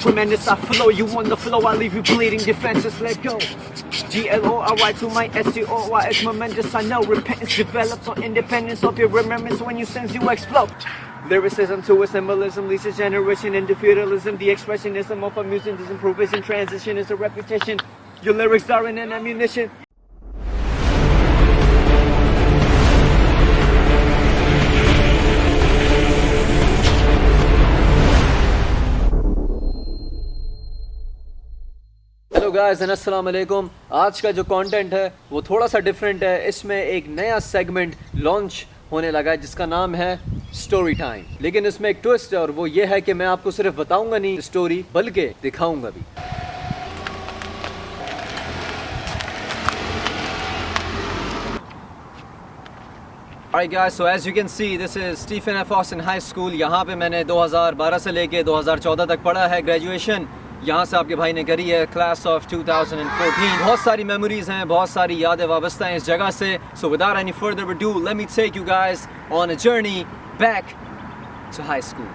Tremendous, I flow, you on the flow, I leave you bleeding, defenses, let go. Glory to my SCOY, it's momentous, I know. Repentance develops on independence of your remembrance. When you sense, you explode. Lyricism to a symbolism leads to generation into feudalism. The expressionism of amusement is improvisation. Transition is a repetition. Your lyrics are in an ammunition. Hello guys and अस्सलाम वालेकुम। आज का जो content है वो थोड़ा सा different है। इसमें एक नया सेगमेंट लॉन्च होने लगा है जिसका नाम है स्टोरी टाइम। लेकिन इसमें एक ट्विस्ट है और वो ये है कि मैं आपको सिर्फ बताऊंगा नहीं स्टोरी, बल्कि दिखाऊंगा भी। Alright guys, so as you can see, this is Stephen F. Austin High School। यहाँ पे मैंने 2012 से लेके 2014 तक पढ़ा है। ग्रेजुएशन यहाँ से आपके भाई ने करी है, क्लास ऑफ 2014। बहुत सारी मेमोरीज हैं, बहुत सारी यादें वाबस्ता हैं इस जगह से। So without any further ado, let me take you guys on a journey back to high school।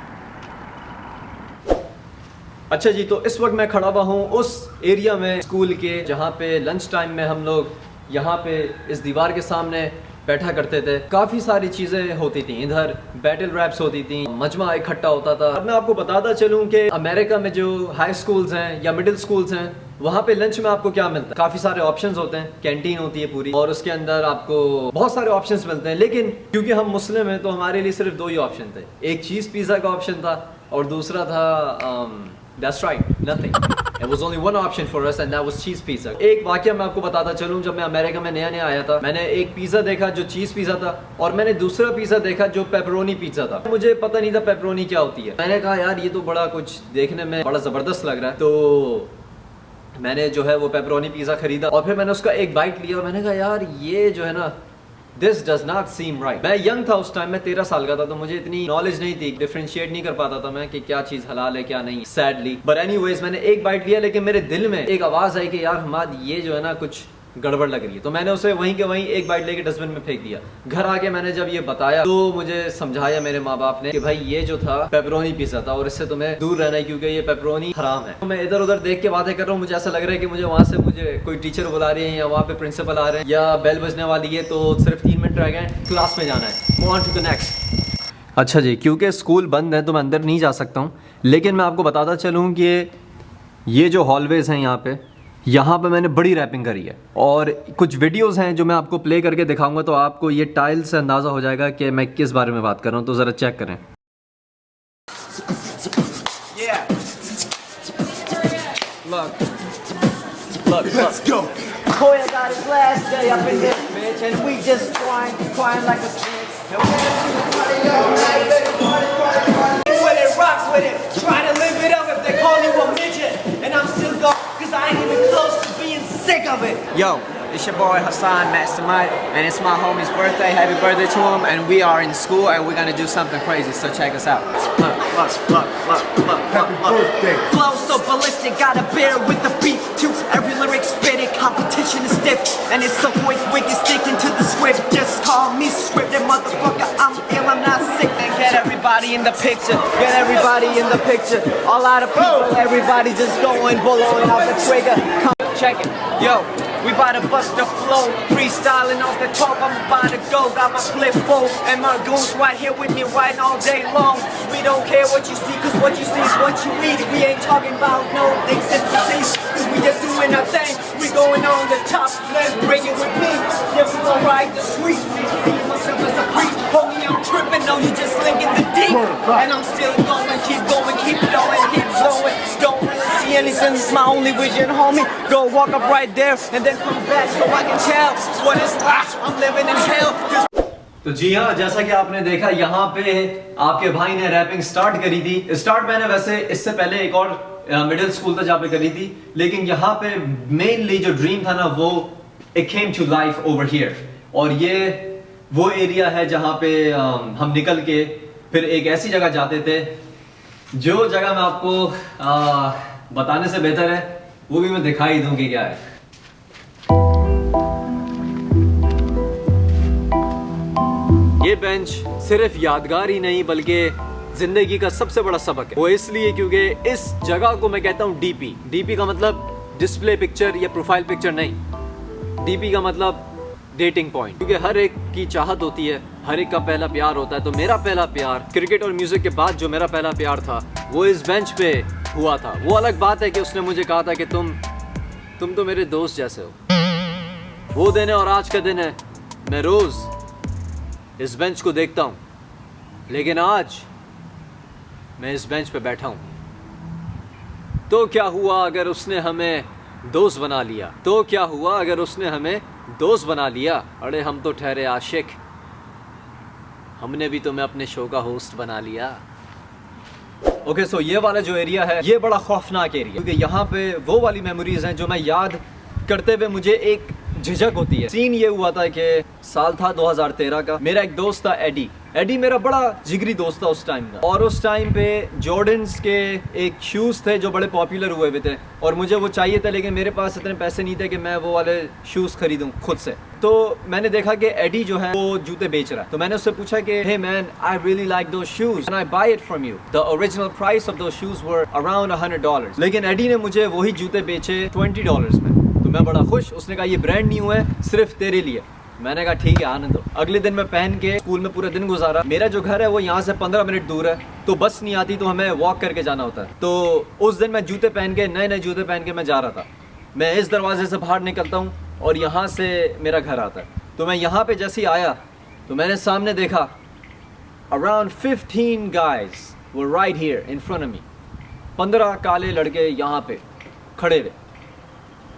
अच्छा जी, तो इस वक्त मैं खड़ा हुआ हूँ उस एरिया में स्कूल के जहाँ पे लंच टाइम में हम लोग यहाँ पे इस दीवार के सामने बैठा करते थे। काफ़ी सारी चीज़ें होती थी, इधर बैटल रैप्स होती थी, मजमा इकट्ठा होता था। अब मैं आपको बताता चलूँ कि अमेरिका में जो हाई स्कूल्स हैं या मिडिल स्कूल्स हैं, वहाँ पे लंच में आपको क्या मिलता है? काफ़ी सारे ऑप्शंस होते हैं, कैंटीन होती है पूरी और उसके अंदर आपको बहुत सारे ऑप्शंस मिलते हैं। लेकिन क्योंकि हम मुस्लिम हैं तो हमारे लिए सिर्फ दो ही ऑप्शन थे। एक चीज़ पिज़्ज़ा का ऑप्शन था और दूसरा था That's right, nothing. It was only one option for us and that was cheese pizza। एक वाकया मैं आपको बताता चलूँ, जब मैं अमेरिका में नया आया था, मैंने एक पिज़्ज़ा देखा जो चीज़ पिज़्ज़ा था और मैंने दूसरा पिज़्ज़ा देखा जो पेपरोनी पिज़्ज़ा था। मुझे पता नहीं था पेपरोनी क्या होती है। मैंने कहा यार ये तो बड़ा कुछ देखने में बड़ा ज़बरदस्त लग रहा है, तो मैंने जो है वो पेपरोनी पिज़्ज़ा खरीदा और फिर मैंने उसका एक बाइट लिया और मैंने कहा यार ये जो है ना, This does not seem right। मैं यंग था उस टाइम, मैं 13 साल का था, तो मुझे इतनी नॉलेज नहीं थी, डिफरेंशिएट नहीं कर पाता था मैं कि क्या चीज़ हलाल है क्या नहीं, सैडली। बट एनीवेज मैंने एक बाइट लिया, लेकिन मेरे दिल में एक आवाज़ आई कि यार हमाद ये जो है ना कुछ गड़बड़ लग रही है। तो मैंने उसे वहीं के वहीं एक बाइट लेके डस्टबिन में फेंक दिया। घर आके मैंने जब ये बताया तो मुझे समझाया मेरे माँ बाप ने कि भाई ये जो था पेपरोनी पिज़्ज़ा था और इससे तुम्हें दूर रहना है क्योंकि ये पेपरोनी हराम है। तो मैं इधर उधर देख के बातें कर रहा हूँ, मुझे ऐसा लग रहा है कि मुझे वहाँ से मुझे कोई टीचर बुला रही है या वहाँ पे प्रिंसिपल आ रहे हैं या बेल बजने वाली है, तो सिर्फ 3 मिनट रह गए, क्लास में जाना है। Move on to the next. अच्छा जी, क्योंकि स्कूल बंद है तो मैं अंदर नहीं जा सकता हूँ, लेकिन मैं आपको बताता चलूँ कि ये जो हॉलवेज हैं यहाँ पे मैंने बड़ी रैपिंग करी है और कुछ वीडियोस हैं जो मैं आपको प्ले करके दिखाऊंगा, तो आपको ये टाइल से अंदाज़ा हो जाएगा कि मैं किस बारे में बात कर रहा हूँ। तो ज़रा चेक करें। Let's go. Boy, I got his last day up in this bitch, and we just crying like a snitch. With it, rocks with it, try to live it up if they call you a midget, and I'm still going, cause I ain't even close to being sick of it. Yo, it's your boy Hassan Mastermind, and it's my homie's birthday. Happy birthday to him, and we are in school, and we're gonna do something crazy, so check us out. Happy birthday. Flow so ballistic, gotta bear with the beat too. Every lyric spit it, competition is stiff, and it's so quick, wicked, sticking to the script. Just call me scripted, motherfucker, I'm ill, I'm not sick. And get everybody in the picture, get everybody in the picture. All out of people, everybody just going, blowing out the trigger. Come check it, yo. We bout to bust the flow, freestyling off the top, I'm about to go, got my flip full, and my goons right here with me riding all day long. We don't care what you see, cause what you see is what you need. We ain't talking about no things in the cause we just doing our thing, we going on the top, let's bring it with me. Yeah, we gon' ride the street, see myself as a priest, homie I'm tripping, no you just linking the deep, and I'm still going, keep blowing, keep blowing, don't really see anything, it's my only vision, homie. Go walk up right there, and then come back so I can tell what it's like, I'm living in hell. तो जी हाँ, जैसा कि आपने देखा यहाँ पे आपके भाई ने रैपिंग स्टार्ट करी थी। स्टार्ट मैंने वैसे इससे पहले एक और मिडिल स्कूल था जहाँ पे करी थी, लेकिन यहाँ पे मेनली जो ड्रीम था ना वो it came to life over here. और ये वो एरिया है जहाँ पे हम निकल के फिर एक ऐसी जगह जाते थे जो जगह मैं आपको बताने से बेहतर है वो भी मैं दिखाई दूँ कि क्या है। ये बेंच सिर्फ यादगार ही नहीं बल्कि जिंदगी का सबसे बड़ा सबक है। वो इसलिए क्योंकि इस जगह को मैं कहता हूँ डीपी। डीपी का मतलब डिस्प्ले पिक्चर या प्रोफाइल पिक्चर नहीं, डीपी का मतलब डेटिंग पॉइंट। क्योंकि हर एक की चाहत होती है, हर एक का पहला प्यार होता है। तो मेरा पहला प्यार क्रिकेट और म्यूजिक के बाद जो मेरा पहला प्यार था वो इस बेंच पे हुआ था। वो अलग बात है कि उसने मुझे कहा था कि तुम तो मेरे दोस्त जैसे हो। वो दिन है और आज का दिन है, मैं रोज इस बेंच को देखता हूँ, लेकिन आज मैं इस बेंच पे बैठा हूँ। तो क्या हुआ अगर उसने हमें दोस्त बना लिया? तो क्या हुआ अगर उसने हमें दोस्त बना लिया? अरे हम तो ठहरे आशिक, हमने भी तुम्हें अपने शो का होस्ट बना लिया। ओके सो ये वाला जो एरिया है ये बड़ा खौफनाक एरिया, क्योंकि यहाँ पे वो वाली मेमोरीज हैं जो मैं याद करते हुए मुझे एक झिझक होती है। सीन ये हुआ था कि साल था 2013 का। मेरा एक दोस्त था एडी मेरा बड़ा जिगरी दोस्त था उस टाइम का। और उस टाइम पे जॉर्डन्स के एक शूज़ थे जो बड़े पॉपुलर हुए थे और मुझे वो चाहिए थे, लेकिन मेरे पास इतने पैसे नहीं थे कि मैं वो वाले शूज़ खरीदूं खुद से। तो मैंने देखा कि एडी जो है वो जूते बेच रहा है। तो मैंने उससे पूछा कि hey man, I really like those shoes and I buy it from you. The original price of those shoes were around $100, लेकिन एडी ने मुझे वही जूते बेचे $20 में। तो मैं बड़ा खुश। उसने कहा ये ब्रांड न्यू है, सिर्फ तेरे लिए। मैंने कहा ठीक है आने दो। अगले दिन मैं पहन के स्कूल में पूरा दिन गुजारा। मेरा जो घर है वो यहाँ से 15 मिनट दूर है, तो बस नहीं आती, तो हमें वॉक करके जाना होता है। तो उस दिन मैं जूते पहन के, नए नए जूते पहन के मैं जा रहा था। मैं इस दरवाजे से बाहर निकलता हूँ और यहाँ से मेरा घर आता है। तो मैं यहाँ पे जैसे ही आया तो मैंने सामने देखा around 15 guys were right here in front of me। 15 काले लड़के यहाँ पे खड़े हुए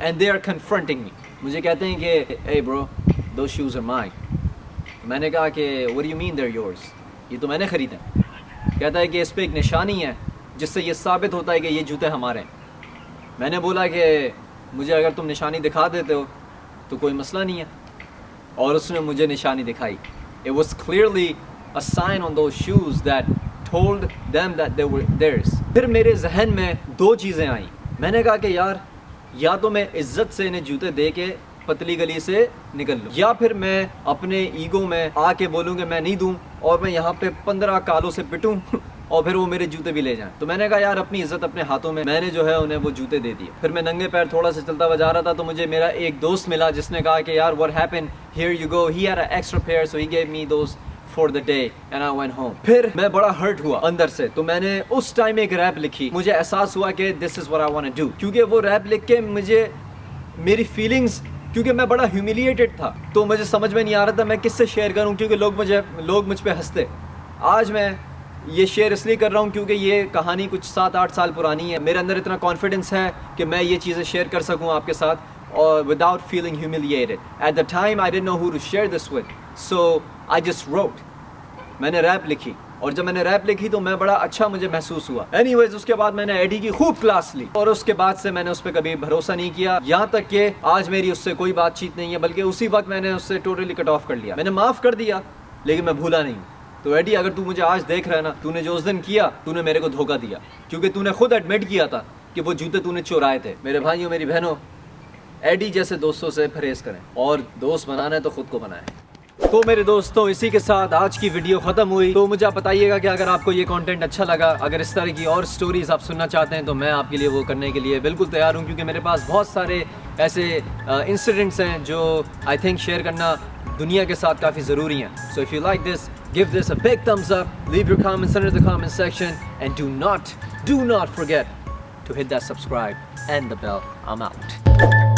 and they are confronting me। मुझे कहते हैं कि hey bro, those shoes are mine। मैंने कहा कि what do you mean they're yours? ये तो मैंने खरीदे। कहता है कि इस पे एक निशानी है जिससे ये साबित होता है कि ये जूते हमारे हैं। मैंने बोला कि मुझे अगर तुम निशानी दिखा देते हो तो कोई मसला नहीं है। और उसने मुझे निशानी दिखाई। It was clearly a sign on those shoes that told them that they were theirs। फिर मेरे जहन में दो चीज़ें आई। मैंने कहा कि यार, या तो मैं इज्जत से इन्हें जूते दे के पतली गली से निकल लूँ, या फिर मैं अपने ईगो में आके बोलूँ कि मैं नहीं दूँ और मैं यहाँ पे 15 कालों से पिटूँ और फिर वो मेरे जूते भी ले जाएं। तो मैंने कहा यार अपनी इज्जत अपने हाथों में। मैंने जो है उन्हें वो जूते दे दिए। फिर मैं नंगे पैर थोड़ा सा चलता हुआ जा रहा था तो मुझे मेरा एक दोस्त मिला जिसने कहा कि यार what happened, here you go, he had a extra pair so he gave me those for the day and I went home. फिर मैं बड़ा हर्ट हुआ अंदर से। तो मैंने उस टाइम एक रैप लिखी। मुझे एहसास हुआ कि this is what I want to do, क्योंकि वो रैप लिख के मुझे मेरी फीलिंग्स, क्योंकि मैं बड़ा ह्यूमिलिएटेड था, तो मुझे समझ में नहीं आ रहा था मैं किससे शेयर करूं, क्योंकि लोग मुझ पे हंसते। आज मैं ये शेयर इसलिए कर रहा हूं क्योंकि ये कहानी कुछ 7-8 साल पुरानी है। मेरे अंदर इतना कॉन्फिडेंस है कि मैं ये चीज़ें शेयर कर सकूं आपके साथ और without feeling humiliated. At the time I didn't know who to share this with, so I just wrote. मैंने रैप लिखी और जब मैंने रैप लिखी तो मैं बड़ा अच्छा मुझे महसूस हुआ। एनीवेज उसके बाद मैंने एडी की खूब क्लास ली और उसके बाद से मैंने उस पर कभी भरोसा नहीं किया, यहाँ तक कि आज मेरी उससे कोई बातचीत नहीं है, बल्कि उसी वक्त मैंने उससे टोटली कट ऑफ कर लिया। मैंने माफ़ कर दिया लेकिन मैं भूला नहीं। तो एडी, अगर तू मुझे आज देख रहा है ना, तूने जो उस दिन किया, तूने मेरे को धोखा दिया, क्योंकि तूने खुद एडमिट किया था कि वो जूते तूने चुराए थे। मेरे भाइयों मेरी बहनों, एडी जैसे दोस्तों से परहेज करें और दोस्त बनाना है तो खुद को बनाएं। तो मेरे दोस्तों, इसी के साथ आज की वीडियो ख़त्म हुई। तो मुझे आप बताइएगा कि अगर आपको ये कंटेंट अच्छा लगा, अगर इस तरह की और स्टोरीज़ आप सुनना चाहते हैं तो मैं आपके लिए वो करने के लिए बिल्कुल तैयार हूँ, क्योंकि मेरे पास बहुत सारे ऐसे इंसिडेंट्स हैं जो आई थिंक शेयर करना दुनिया के साथ काफ़ी ज़रूरी हैं। So if you like this, give this a big thumbs up, leave your comments under the comment section, and do not forget to hit that subscribe and the bell. I'm out.